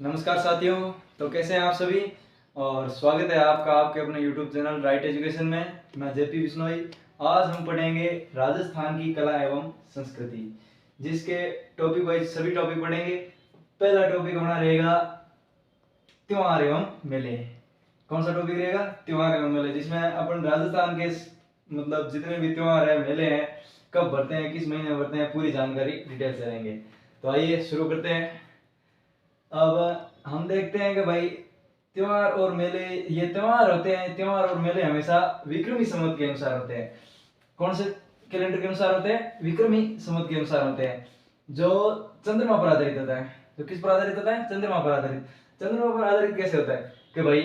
नमस्कार साथियों। तो कैसे हैं आप सभी और स्वागत है आपका आपके अपने YouTube चैनल राइट एजुकेशन में। मैं जेपी बिश्नोई। आज हम पढ़ेंगे राजस्थान की कला एवं संस्कृति, जिसके टॉपिक वाइज सभी टॉपिक पढ़ेंगे। पहला टॉपिक हमारा रहेगा त्योहार एवं मेले। कौन सा टॉपिक रहेगा? त्योहार एवं मेले, जिसमें अपन राजस्थान के मतलब जितने भी त्योहार है, मेले हैं, कब भरते हैं, किस महीने में भरते हैं, पूरी जानकारी डिटेल से रहेंगे। तो आइए शुरू करते हैं। अब हम देखते हैं कि भाई त्योहार और मेले, ये त्योहार होते हैं, त्योहार और मेले हमेशा विक्रमी संवत के अनुसार होते हैं। कौन से कैलेंडर के अनुसार होते हैं? विक्रमी संवत के अनुसार होते हैं, जो चंद्रमा पर आधारित होता है। तो किस पर आधारित होता है? चंद्रमा पर आधारित। चंद्रमा पर आधारित कैसे होता है कि भाई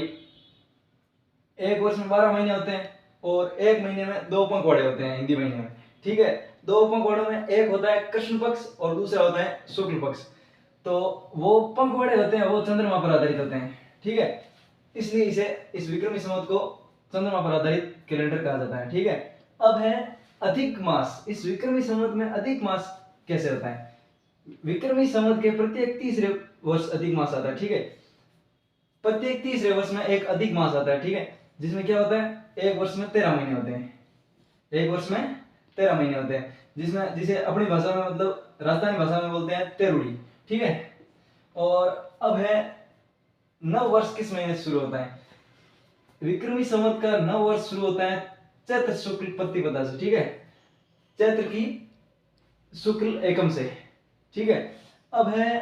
एक वर्ष में 12 महीने होते हैं और एक महीने में 2 पखवाड़े होते हैं, हिंदी महीने में। ठीक है, 2 पखवाड़ों में एक होता है कृष्ण पक्ष और दूसरा होता है शुक्ल पक्ष। तो वो पखवाड़े होते हैं, वो चंद्रमा पर आधारित होते हैं। ठीक है, इसलिए इसे इस विक्रमी संवत को चंद्रमा पर आधारित कैलेंडर कहा जाता है। ठीक है, अब है अधिक मास। इस विक्रमी संवत में अधिक मास कैसे होता है? विक्रमी संवत के प्रत्येक तीसरे वर्ष अधिक मास आता है। ठीक है, प्रत्येक तीसरे वर्ष में एक अधिक मास आता है। ठीक है, जिसमें क्या होता है? एक वर्ष में 13 महीने होते हैं। एक वर्ष में 13 महीने होते हैं, जिसमें जिसे अपनी भाषा में मतलब राजस्थानी भाषा में बोलते हैं तेरुड़ी। ठीक है, और अब है नव वर्ष किस महीने से शुरू होता है? विक्रमी संवत का नव वर्ष शुरू होता है चैत्र शुक्ल प्रतिपदा से। ठीक है, चैत्र की शुक्ल एकम से। ठीक है, अब है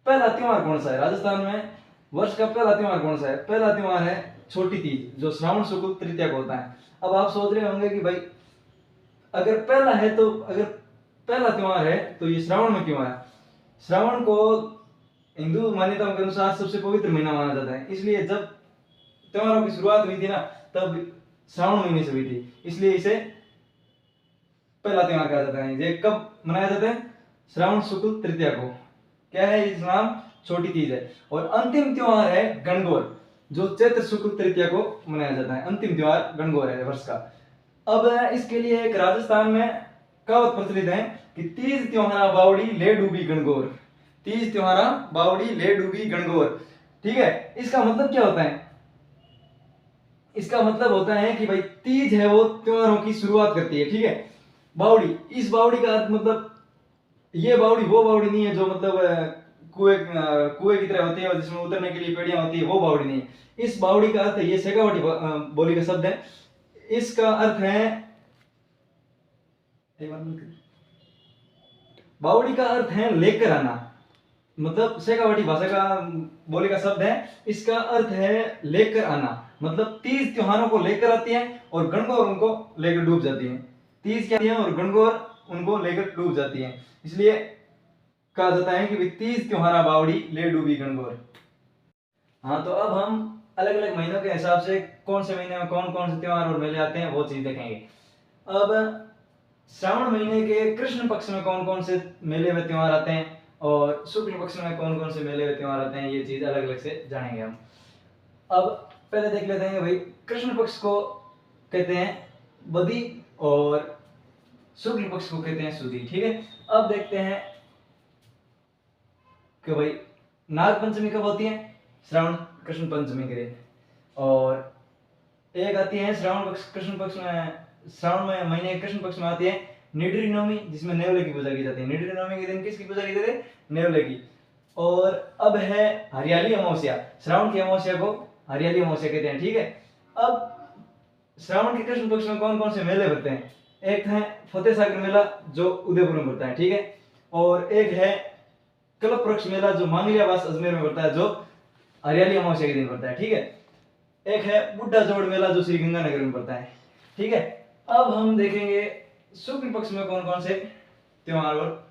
पहला त्योहार कौन सा है राजस्थान में? वर्ष का पहला त्योहार कौन सा है? पहला त्योहार है छोटी तीज, जो श्रावण शुक्ल तृतीया को होता है। अब आप सोच रहे होंगे कि भाई अगर पहला है तो अगर पहला त्योहार है तो ये श्रावण में क्यों आया? श्रावण को हिंदू मान्यताओं के अनुसार सबसे पवित्र महीना माना जाता है, इसलिए जब त्योहारों की शुरुआत हुई थी ना, तब श्रावण महीने से हुई थी, इसलिए इसे पहला त्योहार कहा जाता है। ये कब मनाया जाता है? श्रावण शुक्ल तृतीया को। क्या है इस नाम? छोटी तीज है। और अंतिम त्योहार है गणगौर, जो चैत्र शुक्ल तृतीया को मनाया जाता है। अंतिम त्योहार गणगौर है वर्ष का। अब इसके लिए एक राजस्थान में कहावत प्रचलित है कि तीज त्योहारा बावड़ी ले डूबी गणगौर। तीज त्योहारा बावड़ी ले डूबी गणगौर। ठीक है, इसका मतलब क्या होता है? इसका मतलब होता है कि भाई तीज है वो त्योहारों की शुरुआत करती है। ठीक है, बावड़ी, इस बावड़ी का अर्थ मतलब ये बावड़ी वो बावड़ी नहीं है जो मतलब कुएं की तरह होती है और जिसमें उतरने के लिए पेड़ियां होती है, वो बावड़ी नहीं है। इस बावड़ी का अर्थ है, ये शेखावटी बोली का शब्द है। इसका अर्थ है, बावड़ी का अर्थ है लेकर आना। मतलब शेखावटी भाषा का बोली का शब्द है। इसका अर्थ है लेकर आना। मतलब तीज त्योहारों को लेकर आती है और गणगौर उनको लेकर डूब जाती है। तीज क्या है और गणगौर उनको लेकर डूब जाती है, इसलिए कहा जाता है कि तीज त्योहारा बावड़ी ले डूबी गणगौर। हाँ, तो अब हम अलग अलग महीनों के हिसाब से कौन से महीने में कौन कौन से त्योहार और मेले आते हैं वो चीज देखेंगे। अब श्रावण महीने के कृष्ण पक्ष में कौन कौन से मेले व त्योहार आते हैं और शुक्ल पक्ष में कौन कौन से मेले व त्योहार आते हैं, ये चीज अलग अलग से जानेंगे हम। अब पहले देख लेते हैं भाई, कृष्ण पक्ष को कहते हैं बदी और शुक्ल पक्ष को कहते हैं सुदी। ठीक है, अब देखते हैं कि भाई नाग पंचमी कब होती है? श्रावण कृष्ण पंचमी के दिन। और एक आती है श्रावण पक्ष, कृष्ण पक्ष में, श्रावण में महीने कृष्ण पक्ष में आती है निडरी नवमी, जिसमें नेवले की पूजा की जाती है। निडरी नवमी के दिन किसकी पूजा की जाती है? नेवले की। और अब है हरियाली अमावस्या। श्रावण की अमावस्या को हरियाली अमावस्या कहते हैं। ठीक है, अब श्रावण के कृष्ण पक्ष में कौन कौन से मेले भरते हैं? एक है फतेह सागर मेला, जो उदयपुर में भरता है। ठीक है, और एक है कल्प वृक्ष मेला, जो मांगलियावास अजमेर में भरता है, जो हरियाली अमावस्या के दिन भरता है। ठीक है, एक है बुड्ढा जोड़ मेला, जो श्री गंगानगर में पड़ता है। ठीक है, अब हम देखेंगे शुक्ल पक्ष में कौन कौन से त्योहार और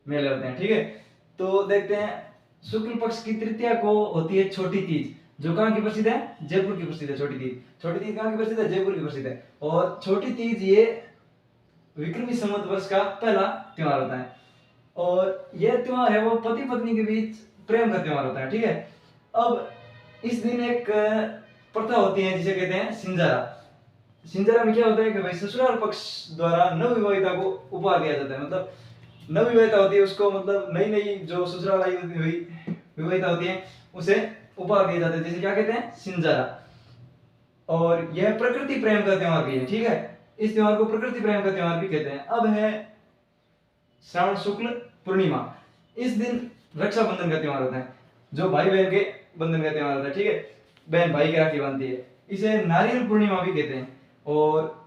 मेले होते हैं। ठीक है, तो देखते हैं शुक्ल पक्ष की तृतीया को होती है छोटी तीज, जो कहाँ की प्रसिद्ध है? जयपुर की प्रसिद्ध है छोटी तीज। छोटी तीज कहाँ की प्रसिद्ध है? जयपुर की प्रसिद्ध है। और छोटी तीज ये विक्रमी संवत वर्ष का पहला त्योहार होता है और यह त्योहार है वो पति पत्नी के बीच प्रेम का त्योहार होता है। ठीक है, अब इस दिन एक प्रथा होती है जिसे कहते हैं सिंजारा। सिंजारा में क्या होता है कि भाई ससुराल पक्ष द्वारा नवविवाहिता को उपहार दिया जाता है। मतलब नवविवाहिता होती है उसको मतलब नई नई जो ससुराल आई हुई विवाहिता होती है उसे उपहार दिए जाते हैं, जैसे क्या कहते हैं, सिंजारा। और यह प्रकृति प्रेम का त्योहार भी है, ठीक है, इस त्योहार को प्रकृति प्रेम का त्योहार भी कहते हैं। अब है श्रावण शुक्ल पूर्णिमा, इस दिन रक्षाबंधन का त्योहार होता है, जो भाई बहन के बंधन का त्योहार होता है, ठीक है, बहन भाई की राखी बांधती है, इसे नारियल पूर्णिमा भी कहते हैं। और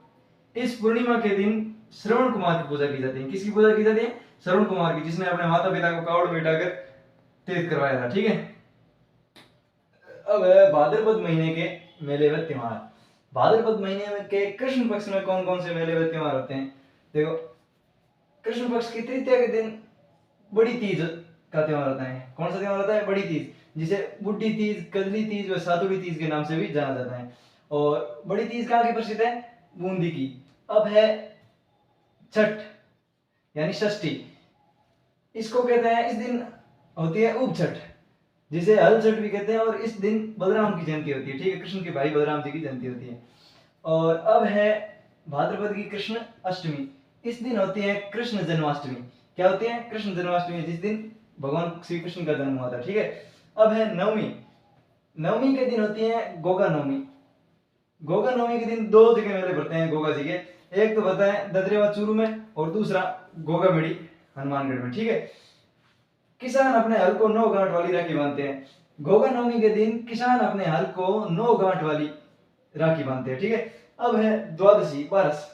इस पूर्णिमा के दिन श्रवण कुमार की पूजा की जाती है। किसकी पूजा की जाती है? श्रवण कुमार की, जिसने अपने माता पिता को कावड़ में बिठाकर तीर्थ करवाया था, ठीक है। अब है भाद्रपद महीने के मेले व त्योहार। भाद्रपद महीने में के कृष्ण पक्ष में कौन कौन से मेले व त्योहार होते हैं? देखो, कृष्ण पक्ष की तृतीया के दिन बड़ी तीज का त्योहार होता है। कौन सा त्योहार होता है? बड़ी तीज, जिसे बुड्ढी तीज, कजली तीज व सातुड़ी तीज के नाम से भी जाना जाता है। और बड़ी तीज कहाँ की प्रसिद्ध है? बूंदी की। अब है छठ यानी षष्ठी, इसको कहते हैं, इस दिन होती है उप छठ, जिसे हल छठ भी कहते हैं। और इस दिन बलराम की जयंती होती है, ठीक है, कृष्ण के भाई बलराम जी की जयंती होती है। और अब है भाद्रपद की कृष्ण अष्टमी, इस दिन होती है कृष्ण जन्माष्टमी। क्या होती है? कृष्ण जन्माष्टमी, जिस दिन भगवान श्री कृष्ण का जन्म हुआ था, ठीक है। अब है नवमी, नवमी के दिन होती है गोगा नवमी। गोगा नवमी के दिन दो जगह मेले भरते हैं गोगा जी के, एक तो भरता है ददरेवा चूरू में और दूसरा गोगा मेड़ी हनुमानगढ़ में, ठीक है। किसान अपने हल को 9 गांठ वाली राखी बांधते हैं। गोगा नवमी के दिन किसान अपने हल को 9 गांठ वाली राखी बांधते हैं, ठीक है। अब है द्वादशी, बारस,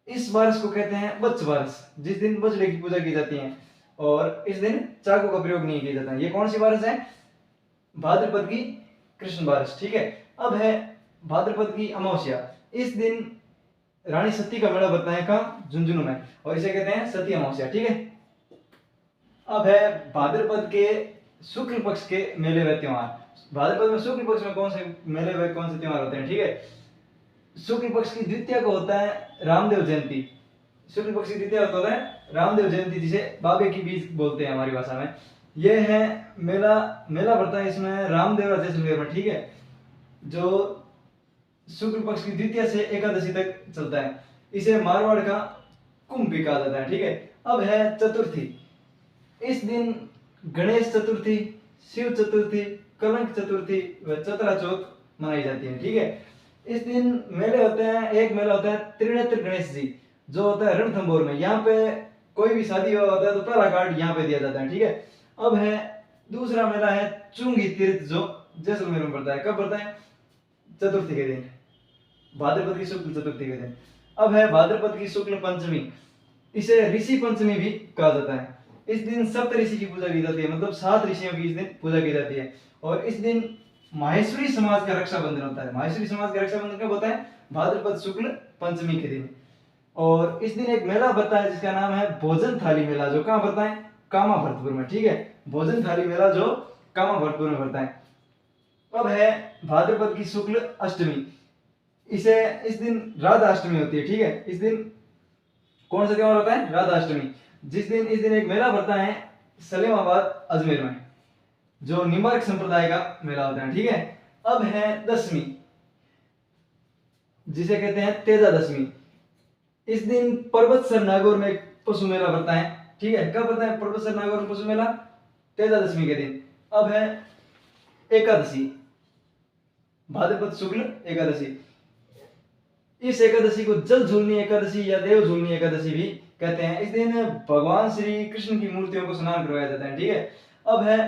इस बारस को कहते हैं बच्च बारस, जिस दिन बछड़े की पूजा की जाती है और इस दिन चाकू का प्रयोग नहीं किया जाता है। ये कौन सी बारस है? भाद्रपद की कृष्ण बारस, ठीक है। अब है भाद्रपद की अमावस्या, इस दिन रानी सती का मेला बनता है कहाँ? झुंझुनू में, और इसे कहते हैं सती अमावस्या, ठीक है। अब है भाद्रपद के शुक्ल पक्ष के मेले व त्योहार। भाद्रपद में शुक्ल पक्ष में कौन से मेले व कौन से त्योहार होते हैं, ठीक है। शुक्ल पक्ष की द्वितीया को होता है रामदेव जयंती। शुक्ल पक्ष की द्वितीया होता है रामदेव जयंती, जिसे बाबे की बीज बोलते हैं हमारी भाषा में। यह है मेला पड़ता है इसमें रामदेवरा जैसलमेर में, ठीक है, जो शुक्ल पक्ष की द्वितीया से एकादशी तक चलता है। इसे मारवाड़ का कुंभ भी कहा जाता है, ठीक है। अब है चतुर्थी, इस दिन गणेश चतुर्थी, शिव चतुर्थी, कलंक चतुर्थी व चतरा चौथ मनाई जाती है, ठीक है। इस दिन मेले होते हैं, एक मेला होता है त्रिनेत्र गणेश जी, जो होता है रणथंभौर में। यहाँ पे कोई भी शादी हुआ होता है तो पहला कार्ड यहाँ पे दिया जाता है, ठीक है। अब है दूसरा मेला है चुंगी तीर्थ, जो जैसलमेर में पड़ता है। कब पड़ता है? चतुर्थी के दिन, भाद्रपद की शुक्ल चतुर्थी के दिन। अब है भाद्रपद की शुक्ल पंचमी, इसे ऋषि पंचमी भी कहा जाता है। इस दिन सप्त ऋषि की पूजा की जाती है, मतलब 7 ऋषियों की इस दिन पूजा की जाती है। और इस दिन माहेश्वरी समाज का रक्षाबंधन होता है। माहेश्वरी समाज का रक्षाबंधन कब होता है? भाद्रपद शुक्ल पंचमी के दिन। और इस दिन एक मेला पड़ता है जिसका नाम है भोजन थाली मेला, जो कहाँ पड़ता है? कामा भरतपुर में, ठीक है। भोजन थाली मेला जो कामा भरतपुर में पड़ता है। अब है भाद्रपद की शुक्ल अष्टमी, इस दिन राधा अष्टमी होती है, ठीक है। इस दिन कौन सा त्योहार होता है? राधा अष्टमी, इस दिन एक मेला पड़ता है सलेमाबाद अजमेर में, जो निम्बार्क संप्रदाय का मेला होता है, ठीक है। अब है दशमी, जिसे कहते हैं तेजा दशमी। इस दिन पर्वतसर नागौर में एक पशु मेला पड़ता है, ठीक है। कब पड़ता है पर्वतसर नागौर में पशु मेला? तेजा दशमी के दिन। अब है एकादशी, भाद्रपद शुक्ल एकादशी। इस एकादशी को जल झूलनी एकादशी या देव झूलनी एकादशी भी कहते हैं। इस दिन भगवान श्री कृष्ण की मूर्तियों को स्नान करवाया जाता है, ठीक है। अब है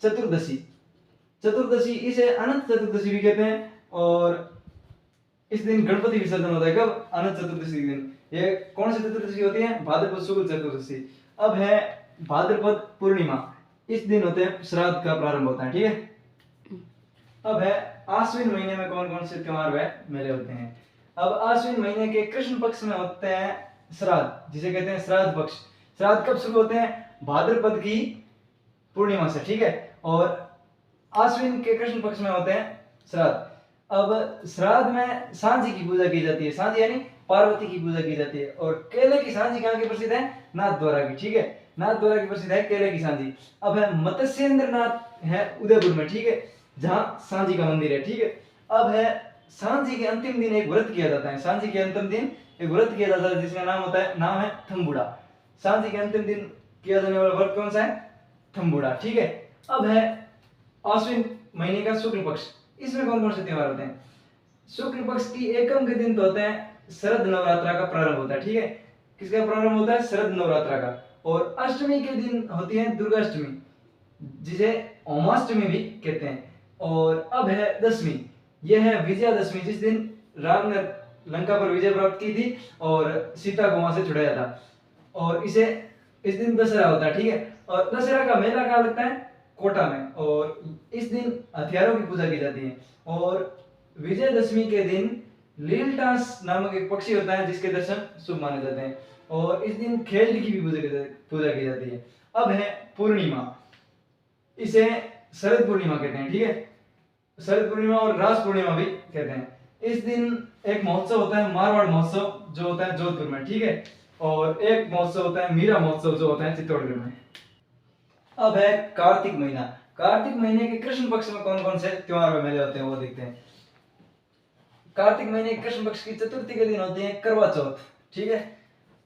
चतुर्दशी, इसे अनंत चतुर्दशी भी कहते हैं। और इस दिन गणपति विसर्जन होता है। कब? अनंत चतुर्दशी के दिन। ये कौन सी चतुर्दशी होती है? भाद्रपद शुक्ल चतुर्दशी। अब है भाद्रपद पूर्णिमा, इस दिन होते हैं श्राद्ध का प्रारंभ होता है, ठीक है। अब है आश्विन महीने में कौन कौन से त्योहार व मेले होते हैं। अब आश्विन महीने के कृष्ण पक्ष में होते हैं श्राद्ध, जिसे कहते हैं श्राद्ध पक्ष। श्राद्ध कब शुरू होते हैं? भाद्रपद की पूर्णिमा से, ठीक है। और आश्विन के कृष्ण पक्ष में होते हैं श्राद्ध। अब श्राद्ध में सांझी की पूजा की जाती है, सांझी यानी पार्वती की पूजा की जाती है। और केले की सांझी कहाँ की प्रसिद्ध है? नाथद्वारा की, ठीक है। नाथद्वारा की प्रसिद्ध है केले की सांझी। अब है मत्स्येंद्र नाथ है उदयपुर में, ठीक है, जहाँ सांझी का मंदिर है, ठीक है। अब है सांझी के अंतिम दिन एक व्रत किया जाता है। सांझी के अंतिम दिन एक व्रत किया जाता है जिसका नाम है थम्बुड़ा। सांझी के अंतिम दिन किया जाने वाला व्रत कौन सा है? थम्बुड़ा। ठीक है, अब है आश्विन महीने का शुक्ल पक्ष। इसमें कौन कौन से त्योहार होते हैं? शुक्ल पक्ष की एकम के दिन तो होते हैं शरद नवरात्रा का प्रारंभ होता है। ठीक है, किसका प्रारंभ होता है? शरद नवरात्रा का। और अष्टमी के दिन होती है दुर्गाष्टमी, जिसे ओमाष्टमी भी कहते हैं। और अब है दशमी, यह है विजयादशमी, जिस दिन राम ने लंका पर विजय प्राप्त की थी और सीता को वहां से छुड़ाया था। और इसे इस दिन दशहरा होता है। ठीक है, और दशहरा का मेला कहाँ लगता है? कोटा में। और इस दिन हथियारों की पूजा की जाती है। और विजयदशमी के दिन लीलटास नामक एक पक्षी होता है जिसके दर्शन शुभ माने जाते हैं। और इस दिन खेल की भी पूजा की जाती है। अब है पूर्णिमा, इसे शरद पूर्णिमा कहते हैं। ठीक है, शरद पूर्णिमा और रास पूर्णिमा भी कहते हैं। इस दिन एक महोत्सव होता है मारवाड़ महोत्सव, जो होता है जोधपुर में। ठीक है, और एक महोत्सव होता है मीरा महोत्सव, जो होता है चित्तौड़गढ़ में। अब है कार्तिक महीना। कार्तिक महीने के कृष्ण पक्ष में कौन कौन से त्योहार और मेले होते हैं वो देखते हैं। कार्तिक महीने के कृष्ण पक्ष की चतुर्थी के दिन होती है करवा चौथ। ठीक है,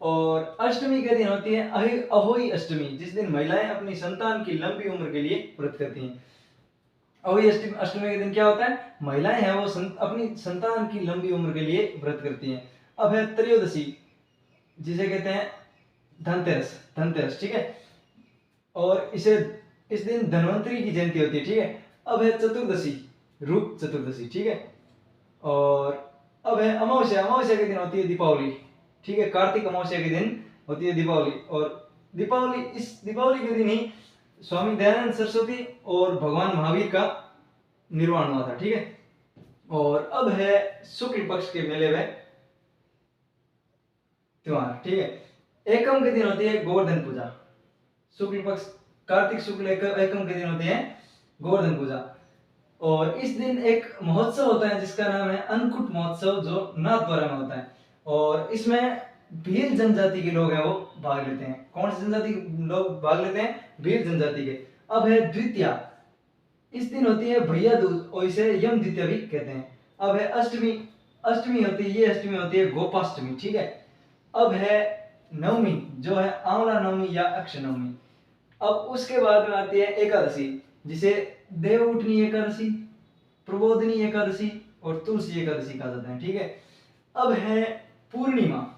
और अष्टमी के दिन होती है अहोई अष्टमी, जिस दिन महिलाएं अपनी संतान की लंबी उम्र के लिए व्रत करती हैं। अहोई अष्टमी के दिन क्या होता है? महिलाएं हैं वो अपनी संतान की लंबी उम्र के लिए व्रत करती हैं। अब है त्रयोदशी, जिसे कहते हैं धनतेरस। धनतेरस, ठीक है, और इस दिन धन्वंतरी की जयंती होती है। ठीक है, अब है चतुर्दशी, रूप चतुर्दशी। ठीक है, और अब है अमावस्या। अमावस्या के दिन होती है दीपावली। ठीक है, कार्तिक अमावस्या के दिन होती है दीपावली। और इस दीपावली के दिन ही स्वामी दयानंद सरस्वती और भगवान महावीर का निर्वाण हुआ था। ठीक है, और अब है शुक्ल पक्ष के मेले में त्योहार। ठीक है, एकम के दिन होती है गोवर्धन पूजा। शुक्ल पक्ष कार्तिक शुक्ल एकम के दिन होती है गोवर्धन पूजा। और इस दिन एक महोत्सव होता है जिसका नाम है अन्नकूट महोत्सव, जो नाथद्वारा में होता है। और इसमें भील जनजाति के लोग हैं वो भाग लेते हैं। कौन सी जनजाति के लोग भाग लेते हैं? भील जनजाति के। अब है द्वितीया, इस दिन होती है भैया दूज, और इसे यम द्वितीया भी कहते हैं। अब है अष्टमी। अष्टमी होती है गोपाष्टमी। ठीक है, अब है नवमी, जो है आंवला नवमी या अक्ष नवमी। अब उसके बाद में आती है एकादशी, जिसे देवउठनी एकादशी, प्रबोधनी एकादशी और तुलसी एकादशी कहा जाता है। ठीक है, अब है पूर्णिमा।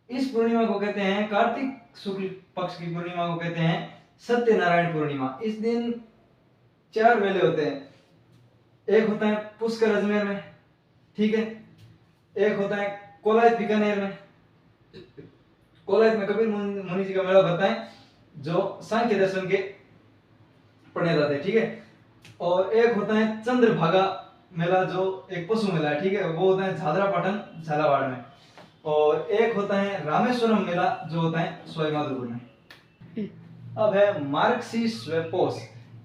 इस पूर्णिमा को कहते हैं, कार्तिक शुक्ल पक्ष की पूर्णिमा को कहते हैं सत्यनारायण पूर्णिमा। इस दिन 4 मेले होते हैं। एक होता है पुष्कर अजमेर में। ठीक है, एक होता है कोलायत बीकानेर में। कोलायत में कबीर मुनि जी का मेला भरता है, जो सांख्य दर्शन के पढ़ने जाते हैं। ठीक है, और एक होता है चंद्रभागा मेला, जो एक पशु मेला है। ठीक है, वो होता है झादरापाटन झालावाड़ में। और एक होता है रामेश्वरम मेला, जो होता है सवाई माधोपुर में। अब है मार्गशीर्ष व पौष।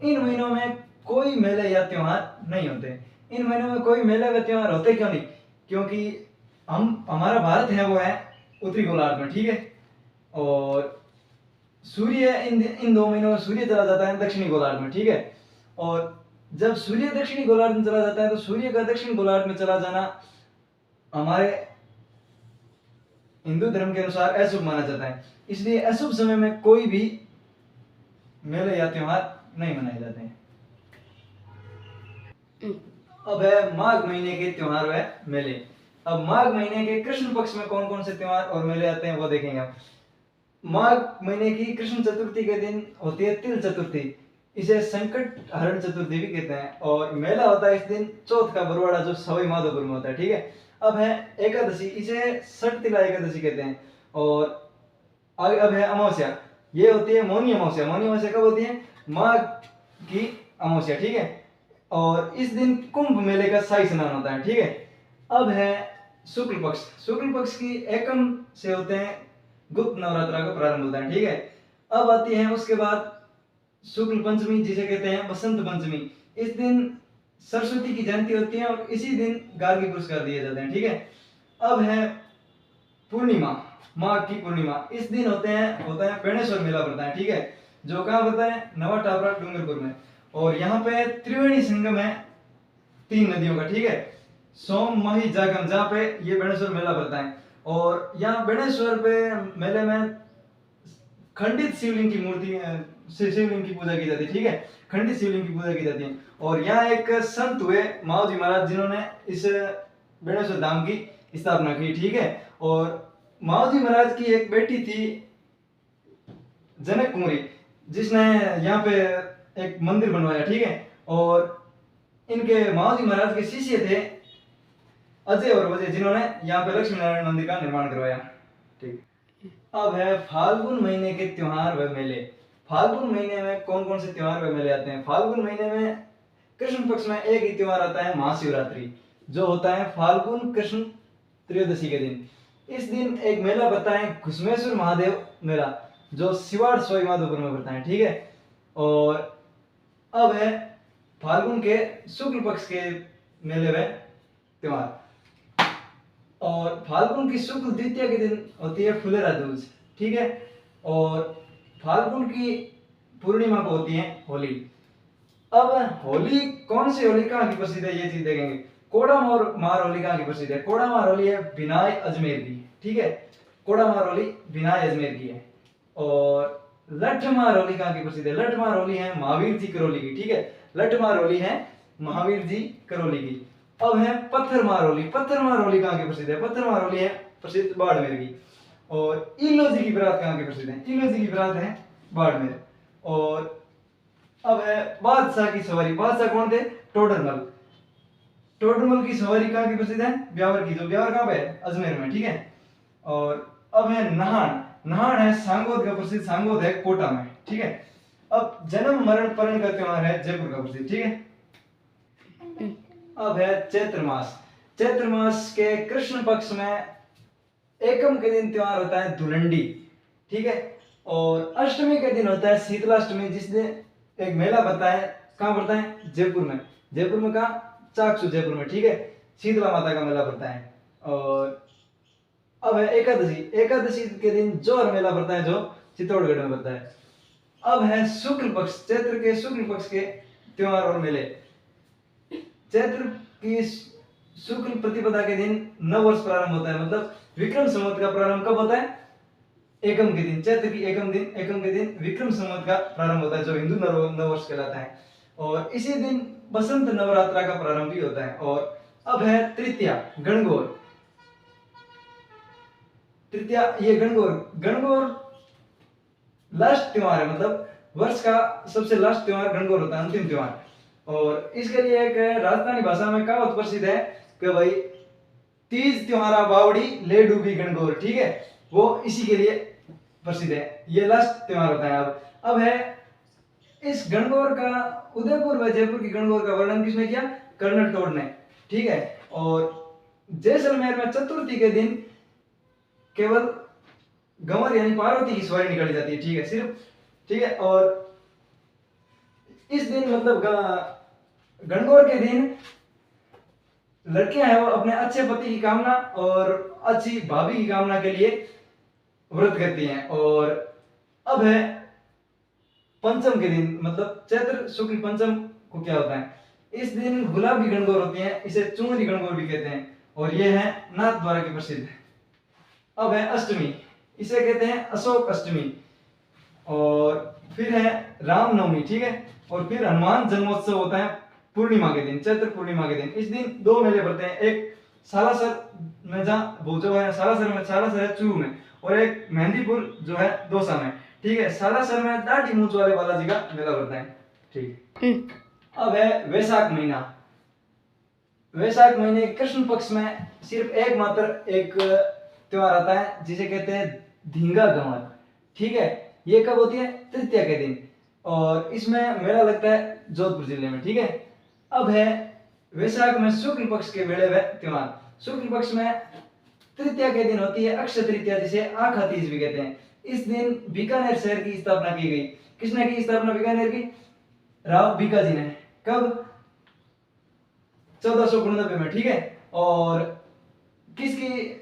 इन महीनों में कोई मेले या त्योहार नहीं होते। इन महीनों में कोई मेले व त्योहार होते क्यों नहीं? क्योंकि हमारा भारत है वो है उत्तरी गोलार्ध में। ठीक है, और सूर्य इन 2 महीनों में सूर्य चला जाता है दक्षिणी गोलार्ध में। ठीक है, और जब सूर्य दक्षिणी गोलार्ध में चला जाता है तो सूर्य का दक्षिण गोलार्ध में चला जाना हमारे हिंदू धर्म के अनुसार अशुभ माना जाता है। इसलिए अशुभ समय में कोई भी मेले या त्योहार नहीं मनाए जाते हैं। अब है माघ महीने के त्योहार व मेले। अब माघ महीने के कृष्ण पक्ष में कौन कौन से त्योहार और मेले आते हैं वो देखेंगे हम। माघ महीने की कृष्ण चतुर्थी के दिन होती है तिल चतुर्थी, इसे संकट हरण चतुर्थी भी कहते हैं। और मेला होता है इस दिन चौथ का बरवाड़ा, जो सवाई माधोपुर में होता है। ठीक है, अब है एकादशी, इसे सटतिला एकादशी कहते हैं। और अब है अमावस्या, ये होती है मौनी अमावस्या। मौनी अमावस्या कब होती है? माघ की अमावस्या। ठीक है, और इस दिन कुंभ मेले का शाही स्नान होता है। ठीक है, अब है शुक्ल पक्ष। शुक्ल पक्ष की एकम से होते हैं गुप्त नवरात्रा का प्रारंभ होता है। ठीक है, अब आती है उसके बाद शुक्ल पंचमी, जिसे कहते हैं बसंत पंचमी। इस दिन सरस्वती की जयंती होती है और इसी दिन गार्गी पुरस्कार दिए जाते हैं। ठीक है, अब है पूर्णिमा, माघ की पूर्णिमा। इस दिन होता है बेणेश्वर मेला पड़ता है। ठीक है, जो कहाँ पड़ता है? नवा टापरा डूंगरपुर में। और यहाँ पे त्रिवेणी संगम है 3 नदियों का। ठीक है, सोम माही जागम, जहाँ पे ये बेणेश्वर मेला पड़ता है। और यहाँ बेणेश्वर पे मेले में खंडित शिवलिंग की मूर्ति शिवलिंग की पूजा की जाती है, ठीक है, खंडित शिवलिंग की पूजा की जाती है। और यहाँ एक संत हुए माओ जी महाराज जिन्होंने इस बेणेश्वर धाम की स्थापना की, ठीक है। और माओ जी महाराज की एक बेटी थी जनक कुमारी, जिसने यहाँ पे एक मंदिर बनवाया, ठीक है। और इनके माओ जी महाराज के शिष्य थे अजय और वजय, जिन्होंने यहाँ पे लक्ष्मी नारायण मंदिर का निर्माण करवाया, ठीक। अब है फाल्गुन महीने के त्योहार व मेले। फाल्गुन महीने में कौन कौन से त्योहार व मेले आते हैं? फाल्गुन महीने में कृष्ण पक्ष में एक ही त्योहार आता है, महाशिवरात्रि, जो होता है फाल्गुन कृष्ण त्रयोदशी के दिन। इस दिन एक मेला पड़ता है घुसमेश्वर महादेव मेला, जो सिवाड़ सोई माधोपुर में पड़ता है, ठीक है। और अब है फाल्गुन के शुक्ल पक्ष के मेले में त्योहार। और फाल्गुन की शुक्ल द्वितीया के दिन होती है फुलेरा दूज, ठीक है। और फाल्गुन की पूर्णिमा को होती है होली। अब होली कौन सी होली कहाँ की प्रसिद्ध है, ये चीज देखेंगे। कोड़ामार मार होली कहाँ की प्रसिद्ध है? कोड़ामार होली है बिनाय अजमेर की, ठीक है, कोड़ामार होली बिनाय अजमेर की है। और लठमार होली कहाँ की प्रसिद्ध है? लठमार होली है महावीर जी करौली की, ठीक है, लठमार होली है महावीर जी करौली की। अब है पत्थरमार होली। पत्थरमार होली कहाँ की प्रसिद्ध है? पत्थरमार होली है प्रसिद्ध बाड़मेर की। और ईलो जी की बरात कहाँ की प्रसिद्ध है? ईलो जी की बरात है बाड़मेर। और अब है बादशाह की सवारी। बादशाह कौन थे? टोडरमल। टोडरमल की सवारी कहाँ की प्रसिद्ध है? ब्यावर की, जो ब्यावर कहाँ पे है? अजमेर में, ठीक है। और अब है नहान। नहान है सांगोद का प्रसिद्ध, सांगोद है कोटा में, ठीक है। अब जन्म मरण परण का त्योहार है जयपुर का प्रसिद्ध, ठीक है। अब है चैत्र मास। चैत्र मास के कृष्ण पक्ष में एकम के दिन त्योहार होता है धुलंडी, ठीक है। और अष्टमी के दिन होता है शीतलाष्टमी, जिस दिन एक मेला पड़ता है, कहाँ पड़ता है? जयपुर में। जयपुर में कहाँ? चाकसू जयपुर में, ठीक है, शीतला माता का मेला पड़ता है। और अब है एकादशी। एकादशी के दिन जोर मेला पड़ता है, जो चित्तौड़गढ़ में पड़ता है। अब है शुक्ल पक्ष। चैत्र के शुक्ल पक्ष के त्योहार और मेले। चैत्र की शुक्ल प्रतिपदा के दिन नव वर्ष प्रारंभ होता है, मतलब विक्रम संवत का प्रारंभ कब होता है? एकम के दिन। चैत्र की एकम के दिन विक्रम संवत का प्रारंभ होता है, जो हिंदू नव वर्ष कहलाता है। और इसी दिन बसंत नवरात्रा का प्रारंभ भी होता है। और अब है तृतीया, गणगौर। तृतीया, ये गणगौर लास्ट त्योहार है, मतलब वर्ष का सबसे लास्ट त्योहार गणगौर होता है, अंतिम त्योहार। और इसके लिए एक राजस्थानी भाषा में कहावत प्रसिद्ध है कि भाई तीज त्योहारा बावड़ी ले डूबी गणगौर, ठीक है, वो इसी के लिए प्रसिद्ध है। ये लास्ट त्योहार होता है। अब है इस गणगौर का, उदयपुर व जयपुर की गणगौर का वर्णन किसने किया? कर्नल टोड ने, ठीक है। और जैसलमेर में चतुर्थी के दिन केवल गंवर यानी पार्वती की सवारी निकाली जाती है, ठीक है, सिर्फ, ठीक है। और इस दिन मतलब गणगौर के दिन लड़कियां हैं वो अपने अच्छे पति की कामना और अच्छी भाभी की कामना के लिए व्रत करती हैं। और अब है पंचम के दिन, मतलब चैत्र शुक्ल पंचम को क्या होता है? इस दिन गुलाबी गणगौर होती है, इसे चुनरी गणगौर भी कहते हैं। और ये है नाथ द्वारा की प्रसिद्ध। अब है अष्टमी, इसे कहते हैं अशोक अष्टमी। और फिर है रामनवमी, ठीक है। और फिर हनुमान जन्मोत्सव होता है पूर्णिमा के दिन, चैत्र पूर्णिमा के दिन। इस दिन दो मेले पड़ते हैं, एक सालासर में जहाँ जो है सालासर है चूरू में, और एक मेहंदीपुर जो है दौसा में, ठीक है। सालासर में दाढ़ी मूंछ वाले बालाजी का मेला पड़ता है, ठीक। अब है वैशाख महीना। वैशाख महीने कृष्ण पक्ष में सिर्फ एकमात्र एक त्योहार आता है, जिसे कहते हैं धींगा गंवर, ठीक है। ये कब होती है? तृतीया के दिन। और इसमें मेला लगता है जोधपुर जिले में, ठीक है। अब है वैशाख में शुक्ल पक्ष के मेले व त्योहार। शुक्ल पक्ष में तृतीया के दिन होती है अक्षय तृतीया, जिसे आखा तीज भी कहते हैं। इस दिन बीकानेर शहर की स्थापना की गई। किसने की स्थापना बीकानेर की? राव बीकाजी ने। कब? 1499 में, ठीक है। और किसकी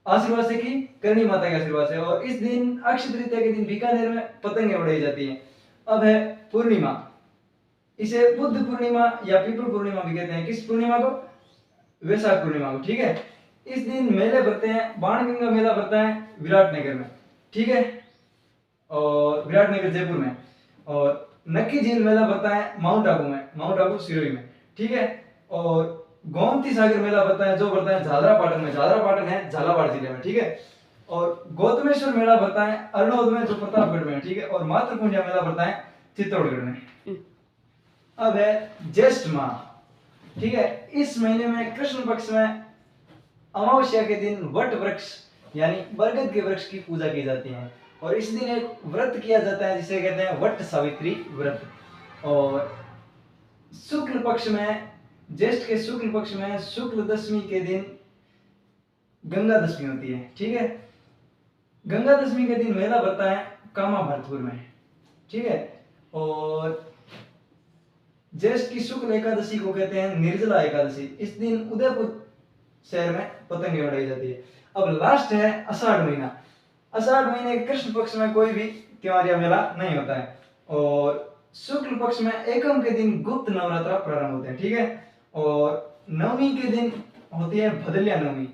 आशीर्वाद से की? करणी माता के आशीर्वाद से। और इस दिन अक्षय तृतीया के दिन बीकानेर में पतंगे उड़ाई जाती हैं। अब है पूर्णिमा, इसे बुद्ध पूर्णिमा या पीपल पूर्णिमा भी कहते हैं। किस पूर्णिमा को? वैशाख पूर्णिमा को, ठीक है। इस दिन मेले भरते हैं, बाणगंगा मेला भरता है विराटनगर में, ठीक है। और विराटनगर जयपुर में, और नक्की झील मेला पड़ता है माउंट आबू में, माउंट आबू सिरोही में, ठीक है। और गोमती सागर मेला पड़ता है जो पड़ता है झालरापाटन में, झालरापाटन है झालावाड़ जिले में, ठीक है। और गौतमेश्वर मेला पड़ता है अरनोद में जो प्रतापगढ़ में, ठीक है। और मातृकुंजा मेला पड़ता है चित्तौड़गढ़ में। अब है ज्येष्ठ माह, ठीक है। इस महीने में कृष्ण पक्ष में अमावस्या के दिन वट वृक्ष यानी बरगद के वृक्ष की पूजा की जाती है, और इस दिन एक व्रत किया जाता है जिसे कहते हैं वट सावित्री व्रत। और शुक्ल पक्ष में, ज्येष्ठ के शुक्ल पक्ष में शुक्ल दशमी के दिन गंगा दशमी होती है, ठीक है। गंगा दशमी के दिन मेला पड़ता है कामा भरतपुर में, ठीक है। और ज्येष्ठ की शुक्ल एकादशी को कहते हैं निर्जला एकादशी। इस दिन उदयपुर शहर में पतंगे उड़ाई जाती है। अब लास्ट है आषाढ़ महीना। आषाढ़ महीने के कृष्ण पक्ष में कोई भी त्योहार या मेला नहीं होता है, और शुक्ल पक्ष में एकम के दिन गुप्त नवरात्र प्रारंभ होते हैं, ठीक है। और नवमी के दिन होती है भदलिया नवमी,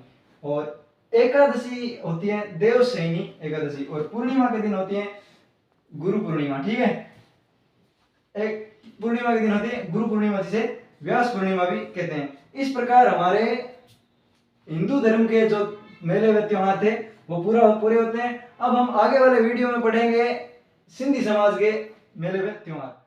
और एकादशी होती है देवशयनी एकादशी, और पूर्णिमा के दिन होती है गुरु पूर्णिमा, ठीक है। एक पूर्णिमा के दिन होती है गुरु पूर्णिमा, जिसे व्यास पूर्णिमा भी कहते हैं। इस प्रकार हमारे हिंदू धर्म के जो मेले व त्योहार थे वो पूरे होते हैं। अब हम आगे वाले वीडियो में पढ़ेंगे सिंधी समाज के मेले व त्योहार।